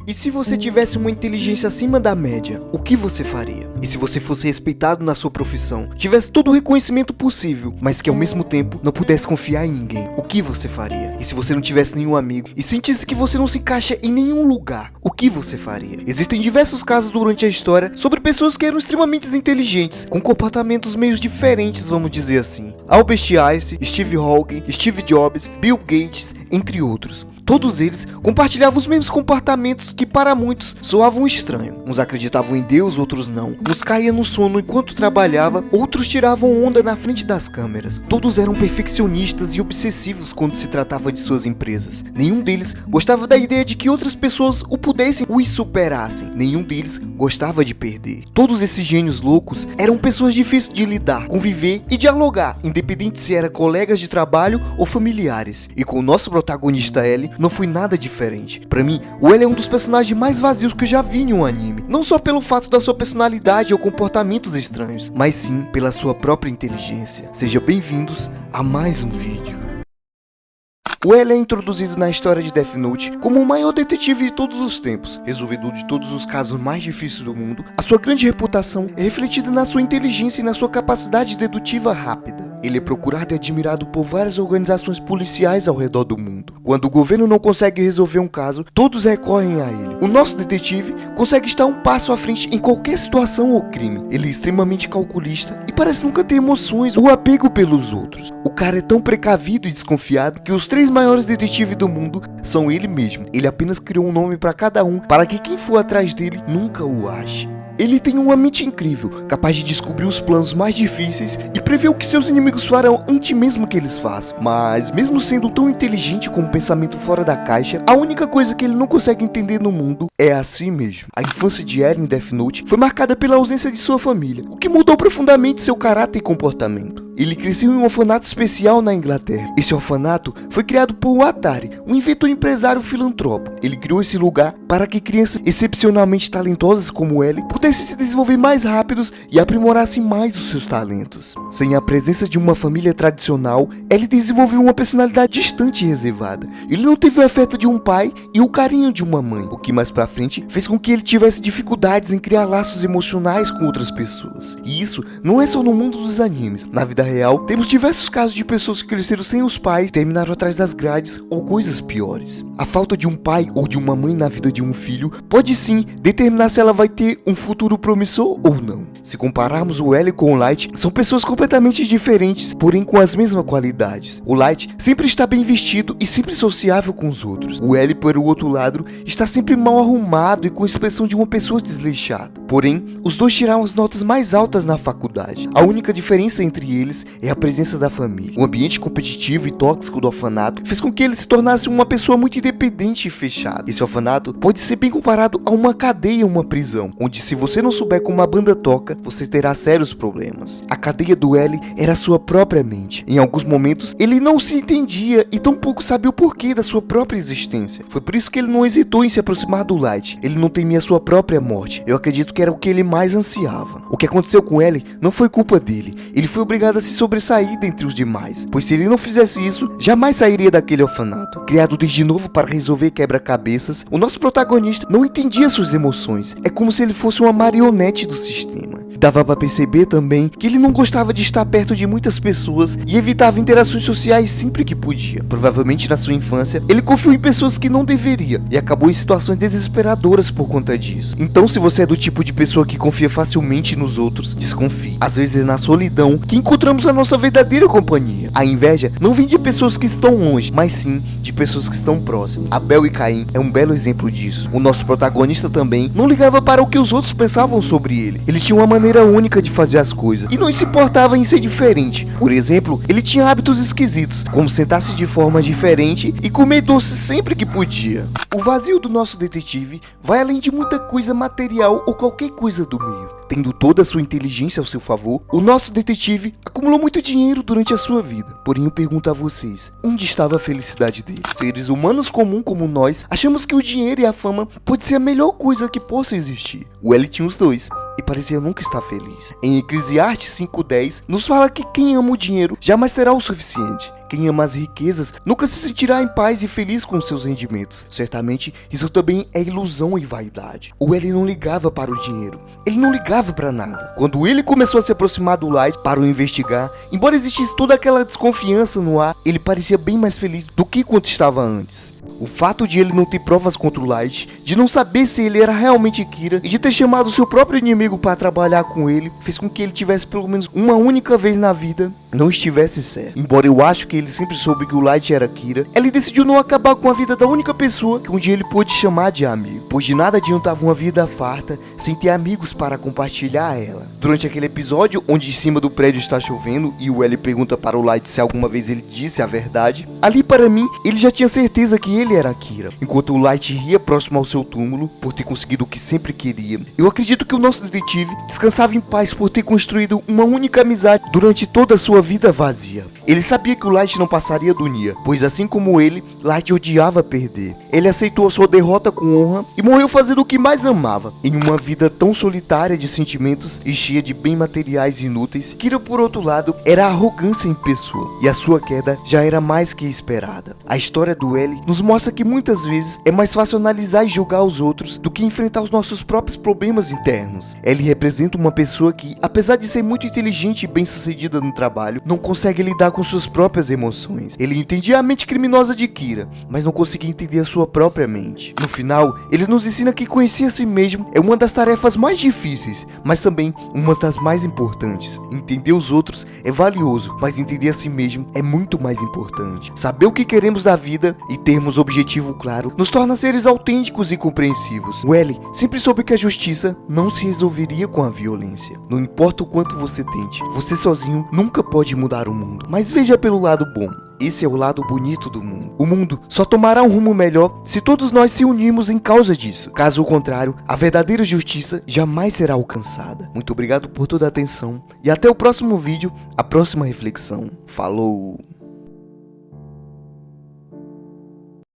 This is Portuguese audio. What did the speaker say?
E se você tivesse uma inteligência acima da média, o que você faria? E se você fosse respeitado na sua profissão, tivesse todo o reconhecimento possível, mas que ao mesmo tempo não pudesse confiar em ninguém, o que você faria? E se você não tivesse nenhum amigo e sentisse que você não se encaixa em nenhum lugar, o que você faria? Existem diversos casos durante a história sobre pessoas que eram extremamente inteligentes, com comportamentos meio diferentes, vamos dizer assim. Albert Einstein, Steve Hawking, Steve Jobs, Bill Gates, entre outros. Todos eles compartilhavam os mesmos comportamentos que para muitos soavam estranho. Uns acreditavam em Deus, outros não. Uns caíam no sono enquanto trabalhava, outros tiravam onda na frente das câmeras. Todos eram perfeccionistas e obsessivos quando se tratava de suas empresas. Nenhum deles gostava da ideia de que outras pessoas o pudessem ou os superassem. Nenhum deles gostava de perder. Todos esses gênios loucos eram pessoas difíceis de lidar, conviver e dialogar, independente se eram colegas de trabalho ou familiares. E com o nosso protagonista L, não foi nada diferente. Pra mim, o L é um dos personagens mais vazios que eu já vi em um anime. Não só pelo fato da sua personalidade ou comportamentos estranhos, mas sim pela sua própria inteligência. Sejam bem-vindos a mais um vídeo. O L é introduzido na história de Death Note como o maior detetive de todos os tempos, resolvedor de todos os casos mais difíceis do mundo. A sua grande reputação é refletida na sua inteligência e na sua capacidade dedutiva rápida. Ele é procurado e admirado por várias organizações policiais ao redor do mundo. Quando o governo não consegue resolver um caso, todos recorrem a ele. O nosso detetive consegue estar um passo à frente em qualquer situação ou crime. Ele é extremamente calculista e parece nunca ter emoções ou apego pelos outros. O cara é tão precavido e desconfiado que os 3 maiores detetives do mundo são ele mesmo. Ele apenas criou um nome para cada um, para que quem for atrás dele nunca o ache. Ele tem uma mente incrível, capaz de descobrir os planos mais difíceis e prever o que seus inimigos farão antes mesmo que eles façam. Mas, mesmo sendo tão inteligente com um pensamento fora da caixa, a única coisa que ele não consegue entender no mundo é a si mesmo. A infância de Eren em Death Note foi marcada pela ausência de sua família, o que mudou profundamente seu caráter e comportamento. Ele cresceu em um orfanato especial na Inglaterra. Esse orfanato foi criado por Watari, um inventor empresário filantropo. Ele criou esse lugar para que crianças excepcionalmente talentosas como ele pudessem se desenvolver mais rápidos e aprimorassem mais os seus talentos. Sem a presença de uma família tradicional, ele desenvolveu uma personalidade distante e reservada. Ele não teve o afeto de um pai e o carinho de uma mãe, o que mais pra frente fez com que ele tivesse dificuldades em criar laços emocionais com outras pessoas. E isso não é só no mundo dos animes. Na vida real, temos diversos casos de pessoas que cresceram sem os pais, terminaram atrás das grades ou coisas piores. A falta de um pai ou de uma mãe na vida de um filho pode sim determinar se ela vai ter um futuro promissor ou não. Se compararmos o L com o Light, são pessoas completamente diferentes, porém com as mesmas qualidades. O Light sempre está bem vestido e sempre sociável com os outros. O L, por outro lado, está sempre mal arrumado e com a expressão de uma pessoa desleixada. Porém, os dois tiraram as notas mais altas na faculdade. A única diferença entre eles é a presença da família. O ambiente competitivo e tóxico do orfanato fez com que ele se tornasse uma pessoa muito independente e fechada. Esse orfanato pode ser bem comparado a uma cadeia ou uma prisão, onde se você não souber como a banda toca, você terá sérios problemas. A cadeia do L era a sua própria mente. Em alguns momentos, ele não se entendia e tampouco sabia o porquê da sua própria existência. Foi por isso que ele não hesitou em se aproximar do Light. Ele não temia sua própria morte. Eu acredito que era o que ele mais ansiava. O que aconteceu com L não foi culpa dele. Ele foi obrigado a se sobressair dentre os demais, pois se ele não fizesse isso, jamais sairia daquele orfanato. Criado desde novo para resolver quebra-cabeças, o nosso protagonista não entendia suas emoções. É como se ele fosse uma marionete do sistema. Dava para perceber também que ele não gostava de estar perto de muitas pessoas e evitava interações sociais sempre que podia. Provavelmente na sua infância, ele confiou em pessoas que não deveria e acabou em situações desesperadoras por conta disso. Então, se você é do tipo de pessoa que confia facilmente nos outros, desconfie. Às vezes é na solidão que encontramos a nossa verdadeira companhia. A inveja não vem de pessoas que estão longe, mas sim de pessoas que estão próximas. Abel e Caim é um belo exemplo disso. O nosso protagonista também não ligava para o que os outros pensavam sobre ele. Ele tinha uma maneira única de fazer as coisas e não se importava em ser diferente. Por exemplo, ele tinha hábitos esquisitos, como sentar-se de forma diferente e comer doce sempre que podia. O vazio do nosso detetive vai além de muita coisa material ou qualquer coisa do meio. Tendo toda a sua inteligência ao seu favor, o nosso detetive acumulou muito dinheiro durante a sua vida. Porém, eu pergunto a vocês, onde estava a felicidade dele? Seres humanos comuns como nós, achamos que o dinheiro e a fama pode ser a melhor coisa que possa existir. O L tinha os dois e parecia nunca estar feliz. Em Eclesiastes 5:10, nos fala que quem ama o dinheiro jamais terá o suficiente. Quem ama as riquezas nunca se sentirá em paz e feliz com seus rendimentos. Certamente, isso também é ilusão e vaidade. O L não ligava para o dinheiro. Ele não ligava para nada. Quando ele começou a se aproximar do Light para o investigar, embora existisse toda aquela desconfiança no ar, ele parecia bem mais feliz do que quando estava antes. O fato de ele não ter provas contra o Light, de não saber se ele era realmente Kira e de ter chamado seu próprio inimigo para trabalhar com ele, fez com que ele tivesse pelo menos uma única vez na vida não estivesse certo. Embora eu acho que ele sempre soube que o Light era Kira, ele decidiu não acabar com a vida da única pessoa que um dia ele pôde chamar de amigo, pois de nada adiantava uma vida farta sem ter amigos para compartilhar ela. Durante aquele episódio onde em cima do prédio está chovendo e o L pergunta para o Light se alguma vez ele disse a verdade, ali para mim ele já tinha certeza que ele era Kira, enquanto o Light ria próximo ao seu túmulo por ter conseguido o que sempre queria. Eu acredito que o nosso detetive descansava em paz por ter construído uma única amizade durante toda a sua vida vazia. Ele sabia que o Light não passaria do Nia, pois assim como ele, Light odiava perder. Ele aceitou a sua derrota com honra e morreu fazendo o que mais amava. Em uma vida tão solitária de sentimentos e cheia de bem materiais inúteis, Kira, por outro lado, era a arrogância em pessoa, e a sua queda já era mais que esperada. A história do L nos mostra que muitas vezes é mais fácil analisar e julgar os outros do que enfrentar os nossos próprios problemas internos. Ele representa uma pessoa que, apesar de ser muito inteligente e bem-sucedida no trabalho, não consegue lidar com suas próprias emoções. Ele entendia a mente criminosa de Kira, mas não conseguia entender a sua própria mente. No final, ele nos ensina que conhecer a si mesmo é uma das tarefas mais difíceis, mas também uma das mais importantes. Entender os outros é valioso, mas entender a si mesmo é muito mais importante. Saber o que queremos da vida e termos objetivo claro nos torna seres autênticos e compreensivos. O L sempre soube que a justiça não se resolveria com a violência. Não importa o quanto você tente, você sozinho nunca pode mudar o mundo. Mas veja pelo lado bom. Esse é o lado bonito do mundo. O mundo só tomará um rumo melhor se todos nós se unirmos em causa disso. Caso contrário, a verdadeira justiça jamais será alcançada. Muito obrigado por toda a atenção e até o próximo vídeo, a próxima reflexão. Falou!